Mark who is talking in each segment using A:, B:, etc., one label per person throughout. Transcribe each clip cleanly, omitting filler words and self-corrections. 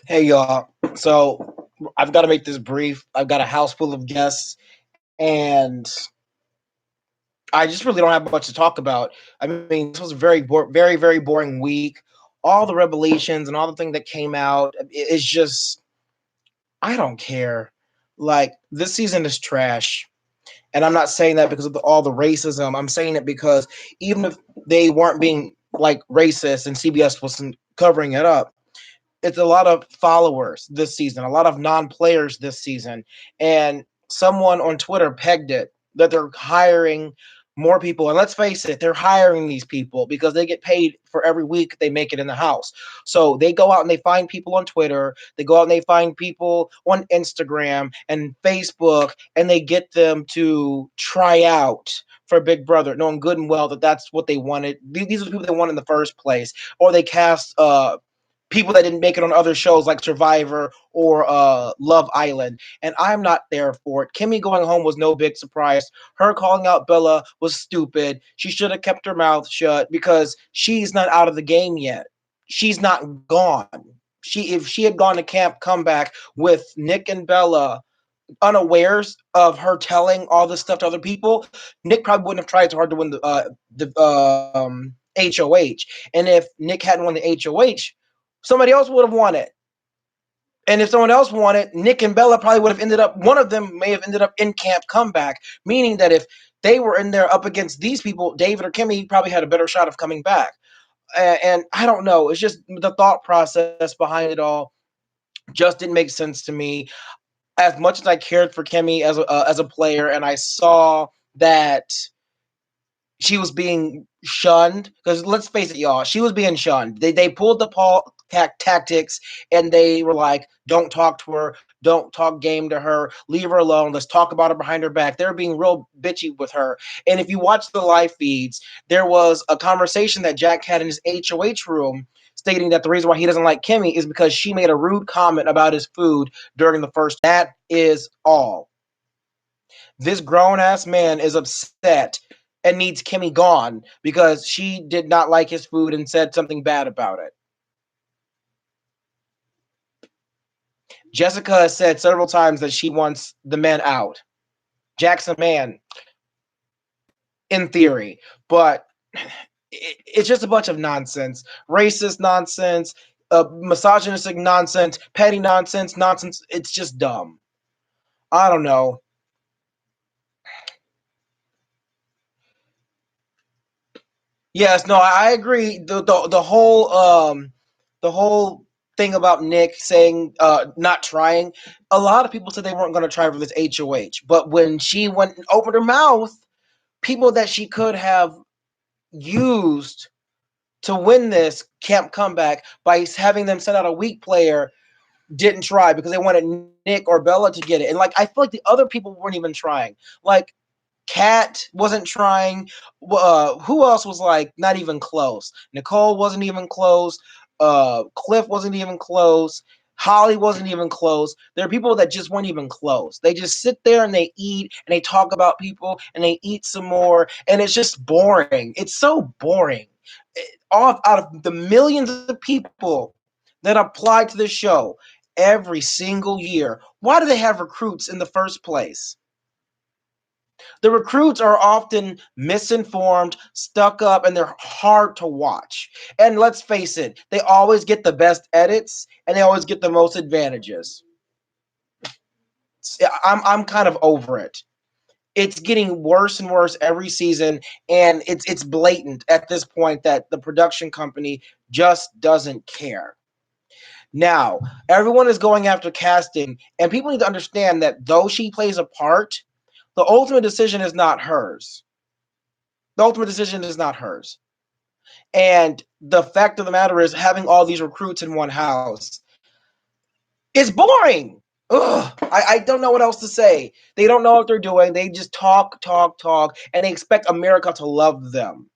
A: Hey y'all. So I've got to make this brief. I've got a house full of guests, and I just really don't have much to talk about. I mean, this was a very, very boring week. All the revelations and all the things that came out, it's just I don't care. Like this season is trash, and I'm not saying that because of all the racism. I'm saying it because even if they weren't being like racist and CBS wasn't covering it up, it's a lot of followers this season, a lot of non-players this season, and someone on Twitter pegged it that they're hiring more people. And let's face it, they're hiring these people because they get paid for every week they make it in the house. So they go out and they find people on Twitter, they go out and they find people on Instagram and Facebook, and they get them to try out for Big Brother, knowing good and well that that's what they wanted. These are the people they want in the first place. Or they cast people that didn't make it on other shows like Survivor or Love Island. And I'm not there for it. Kemi going home was no big surprise. Her calling out Bella was stupid. She should have kept her mouth shut because she's not out of the game yet. She's not gone. If she had gone to camp comeback with Nick and Bella unawares of her telling all this stuff to other people, Nick probably wouldn't have tried so hard to win the HOH. And if Nick hadn't won the HOH, somebody else would have won it. And if someone else won it, Nick and Bella probably would have ended up, one of them may have ended up in camp comeback, meaning that if they were in there up against these people, David or Kimmy probably had a better shot of coming back. And I don't know. It's just the thought process behind it all just didn't make sense to me. As much as I cared for Kimmy as a player, and I saw that she was being shunned, because let's face it, y'all, she was being shunned. They pulled the Paul tactics, and they were like, "Don't talk to her, don't talk game to her, leave her alone. Let's talk about her behind her back." They're being real bitchy with her. And if you watch the live feeds, there was a conversation that Jack had in his HOH room, stating that the reason why he doesn't like Kimmy is because she made a rude comment about his food during the first. That is all. This grown ass man is upset and needs Kimmy gone because she did not like his food and said something bad about it. Jessica has said several times that she wants the men out. Jack's a man, in theory, but it's just a bunch of nonsense. Racist nonsense, misogynistic nonsense, petty nonsense. It's just dumb. I don't know. Yes, no, I agree. The whole thing about Nick saying not trying. A lot of people said they weren't going to try for this HOH, but when she went and opened her mouth, people that she could have used to win this camp comeback by having them send out a weak player didn't try because they wanted Nick or Bella to get it. And like I feel like the other people weren't even trying. Like Kat wasn't trying. Who else was like not even close? Nicole wasn't even close. Cliff wasn't even close. Holly wasn't even close. There are people that just weren't even close. They just sit there and they eat and they talk about people and they eat some more, and it's just boring. It's so boring. Off out of the millions of people that apply to this show every single year, why do they have recruits in the first place? The recruits are often misinformed, stuck up, and they're hard to watch. And let's face it, they always get the best edits and they always get the most advantages. I'm kind of over it. It's getting worse and worse every season, and it's blatant at this point that the production company just doesn't care. Now, everyone is going after casting, and people need to understand that though she plays a part, the ultimate decision is not hers. The ultimate decision is not hers. And the fact of the matter is, having all these recruits in one house is boring. Ugh, I don't know what else to say. They don't know what they're doing. They just talk, talk, talk, and they expect America to love them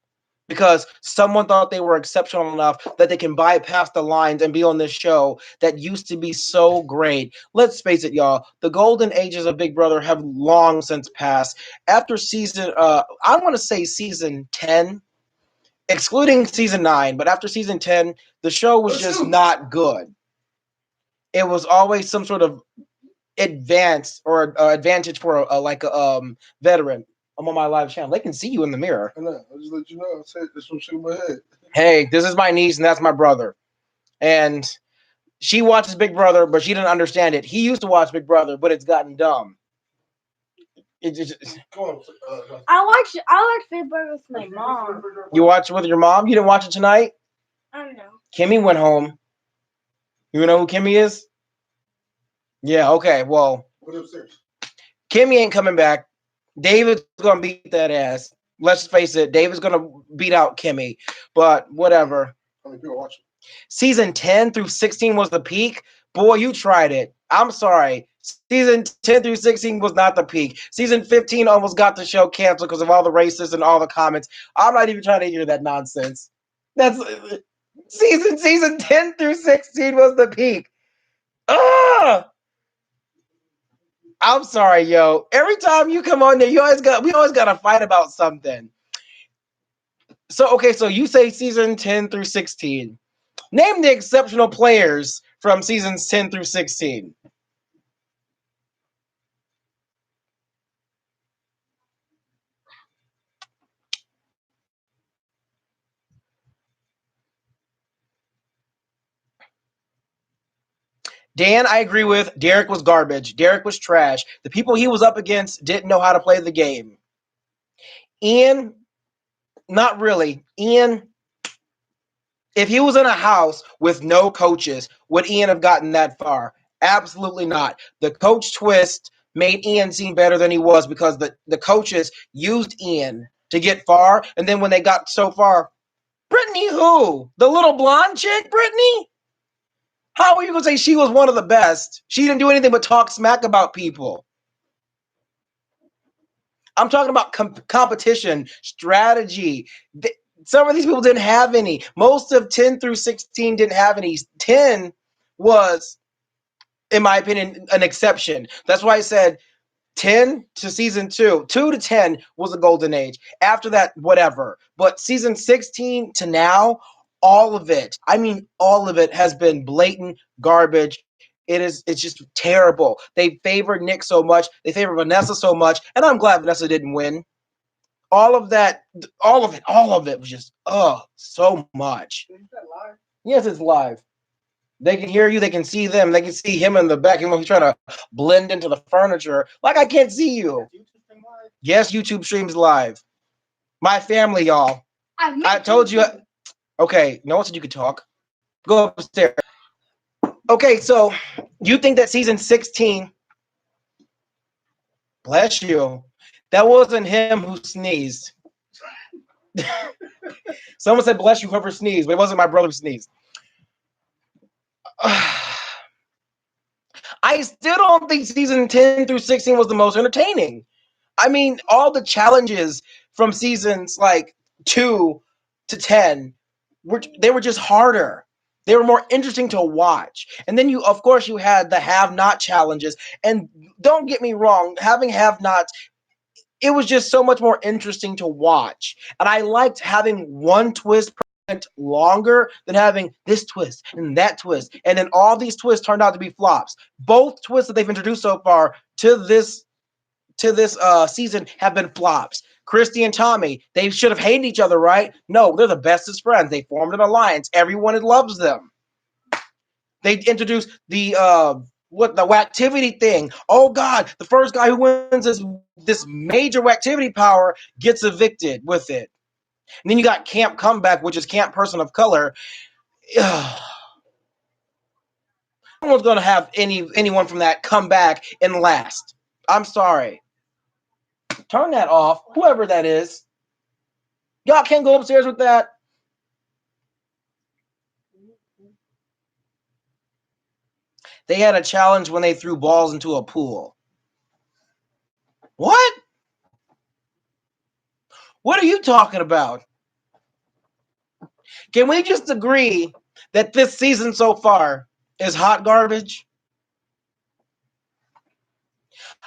A: because someone thought they were exceptional enough that they can bypass the lines and be on this show that used to be so great. Let's face it, y'all. The golden ages of Big Brother have long since passed. After season, I want to say season 10, excluding season 9, but after season 10, the show was just not good. it was always some sort of advance or advantage for a veteran. I'm on my live channel. They can see you in the mirror.
B: I know. I just let you know. I said this from shaking my head.
A: Hey, this is my niece and that's my brother. And she watches Big Brother, but she didn't understand it. He used to watch Big Brother, but it's gotten dumb. It just,
B: Come on.
C: I watch Big Brother with my mom.
A: you watch it with your mom? You didn't watch it tonight?
C: I don't know.
A: Kemi went home. You know who Kemi is? Yeah, okay. Well,
B: What upstairs?
A: Kemi ain't coming back. David's gonna beat that ass. Let's face it, David's gonna beat out Kemi. But whatever.
B: How many people watching?
A: Season 10 through 16 was the peak. Boy, you tried it. I'm sorry. Season 10 through 16 was not the peak. Season 15 almost got the show canceled because of all the racists and all the comments. I'm not even trying to hear that nonsense. That's season 10 through 16 was the peak. Ugh! I'm sorry, yo. Every time you come on there, we always got to fight about something. So okay, so you say season 10 through 16. Name the exceptional players from seasons 10 through 16. Dan, I agree with. Derek was garbage. Derek was trash. The people he was up against didn't know how to play the game. Ian, not really. Ian, if he was in a house with no coaches, would Ian have gotten that far? Absolutely not. The coach twist made Ian seem better than he was because the coaches used Ian to get far. And then when they got so far, Brittany who? The little blonde chick, Brittany? How are you going to say she was one of the best? She didn't do anything but talk smack about people. I'm talking about competition, strategy. Some of these people didn't have any. Most of 10 through 16 didn't have any. 10 was, in my opinion, an exception. That's why I said 10 to season 2. 2 to 10 was a golden age. After that, whatever. But season 16 to now, all of it, I mean, all of it has been blatant garbage. It's just terrible. They favored Nick so much. They favored Vanessa so much. And I'm glad Vanessa didn't win. All of that, all of it was just, so much.
B: Is that live?
A: Yes, it's live. They can hear you. They can see them. They can see him in the back. Even though he's trying to blend into the furniture. Like, I can't see you. Yes, YouTube streams live. My family, y'all. I told you. Okay, no one said you could talk. Go upstairs. Okay, so you think that season 16, bless you, that wasn't him who sneezed. Someone said, bless you, whoever sneezed, but it wasn't my brother who sneezed. I still don't think season 10 through 16 was the most entertaining. I mean, all the challenges from seasons like 2 to 10 they were just harder. They were more interesting to watch. And then of course, you had the have-not challenges. And don't get me wrong, having have-nots, it was just so much more interesting to watch. And I liked having one twist longer than having this twist and that twist. And then all these twists turned out to be flops. Both twists that they've introduced so far to this season have been flops. Christy and Tommy, they should have hated each other, right? No, they're the bestest friends. They formed an alliance. Everyone loves them. They introduced the activity thing. Oh God, the first guy who wins this major activity power gets evicted with it. And then you got Camp Comeback, which is Camp Person of Color. No one's gonna have anyone from that come back and last. I'm sorry. Turn that off, whoever that is. Y'all can't go upstairs with that. They had a challenge when they threw balls into a pool. What? What are you talking about? Can we just agree that this season so far is hot garbage?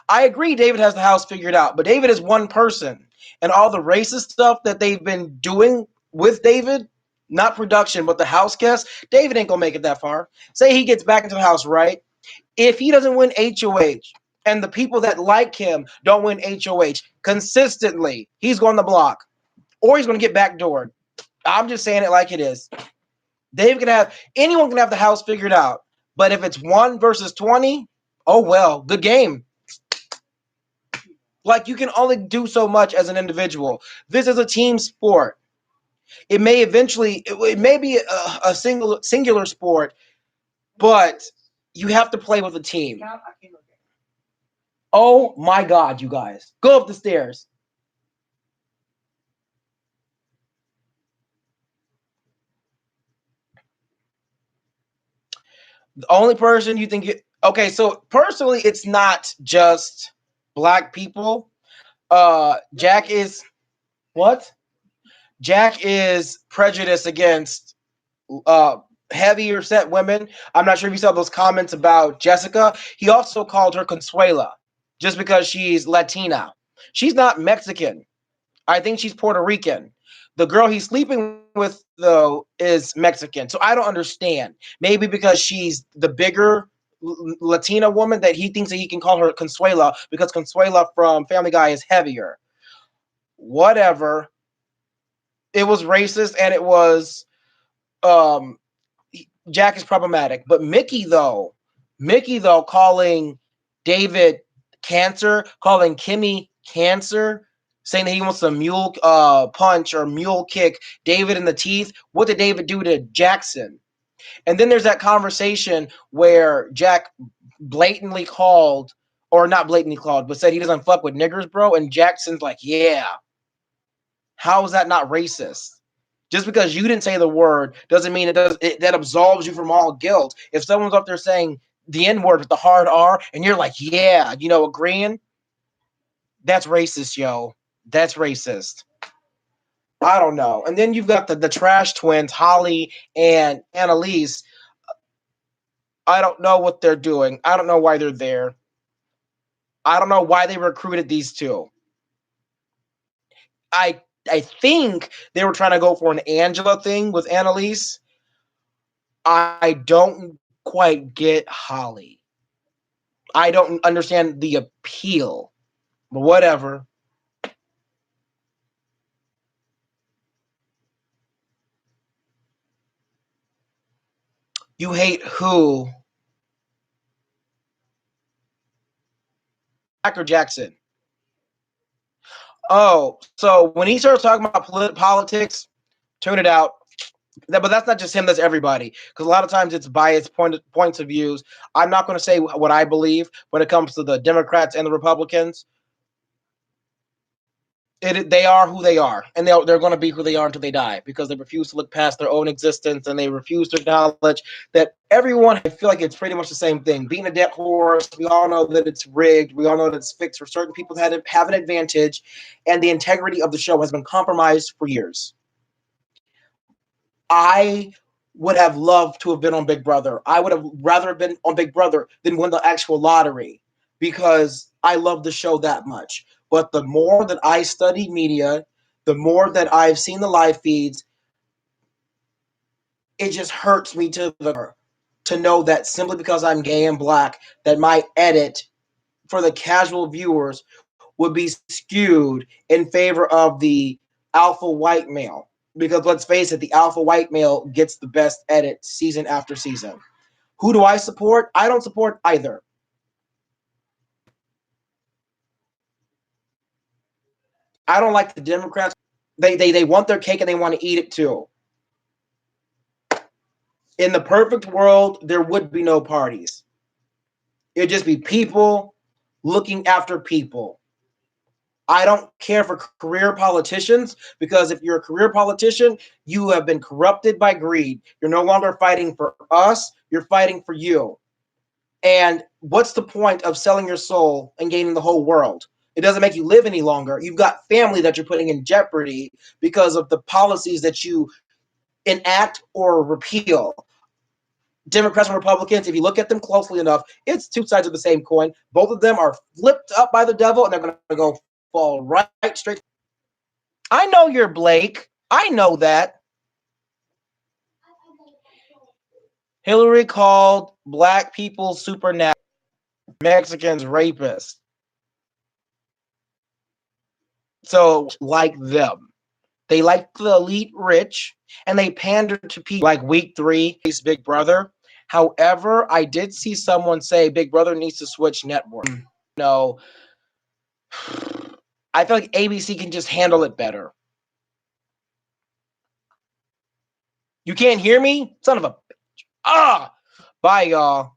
A: I agree David has the house figured out, but David is one person. And all the racist stuff that they've been doing with David, not production, but the house guest, David ain't gonna make it that far. Say he gets back into the house, right? If he doesn't win HOH and the people that like him don't win HOH consistently, he's going to block or he's going to get backdoored. I'm just saying it like it is. Dave can have anyone can have the house figured out, but if it's 1 versus 20, oh well, good game. Like, you can only do so much as an individual. This is a team sport. It may eventually, it may be a singular sport, but you have to play with a team. Oh my God, you guys. Go up the stairs. The only person you think okay, so personally it's not just black people. Jack is what? Jack is prejudiced against heavier set women. I'm not sure if you saw those comments about Jessica. He also called her Consuela just because she's Latina. She's not Mexican. I think she's Puerto Rican. The girl he's sleeping with, though, is Mexican. So I don't understand. Maybe because she's the bigger Latina woman that he thinks that he can call her Consuela because Consuela from Family Guy is heavier. Whatever. It was racist and it was Jack is problematic. But Mickey though, calling David cancer, calling Kemi cancer, saying that he wants to mule punch or mule kick David in the teeth. What did David do to Jackson? And then there's that conversation where Jack blatantly called, or not blatantly called, but said he doesn't fuck with niggers, bro. And Jackson's like, yeah. How is that not racist? Just because you didn't say the word doesn't mean that absolves you from all guilt. If someone's up there saying the N-word with the hard R and you're like, yeah, agreeing, that's racist, yo. That's racist. I don't know. And then you've got the trash twins, Holly and Annalise. I don't know what they're doing. I don't know why they're there. I don't know why they recruited these two. I think they were trying to go for an Angela thing with Annalise. I don't quite get Holly. I don't understand the appeal, but whatever. You hate who? Jack or Jackson? Oh, so when he starts talking about politics, tune it out. But that's not just him, that's everybody. Because a lot of times it's biased points of views. I'm not going to say what I believe when it comes to the Democrats and the Republicans. They are who they are, and they're going to be who they are until they die because they refuse to look past their own existence and they refuse to acknowledge that everyone, I feel like it's pretty much the same thing. Being a dead horse, we all know that it's rigged. We all know that it's fixed for certain people that have an advantage, and the integrity of the show has been compromised for years. I would have loved to have been on Big Brother. I would have rather have been on Big Brother than win the actual lottery because I love the show that much. But the more that I study media, the more that I've seen the live feeds, it just hurts me to know that simply because I'm gay and black, that my edit for the casual viewers would be skewed in favor of the alpha white male. Because let's face it, the alpha white male gets the best edit season after season. Who do I support? I don't support either. I don't like the Democrats. They want their cake and they want to eat it too. In the perfect world, there would be no parties. It'd just be people looking after people. I don't care for career politicians because if you're a career politician, you have been corrupted by greed. You're no longer fighting for us, you're fighting for you. And what's the point of selling your soul and gaining the whole world? It doesn't make you live any longer. You've got family that you're putting in jeopardy because of the policies that you enact or repeal. Democrats and Republicans, if you look at them closely enough, it's two sides of the same coin. Both of them are flipped up by the devil, and they're going to go fall right straight. I know you're Blake. I know that. Hillary called black people supernatural, Mexicans rapists. So, like them. They like the elite rich, and they pander to people like Week 3, Big Brother. However, I did see someone say Big Brother needs to switch network. No, I feel like ABC can just handle it better. You can't hear me? Son of a bitch. Bye, y'all.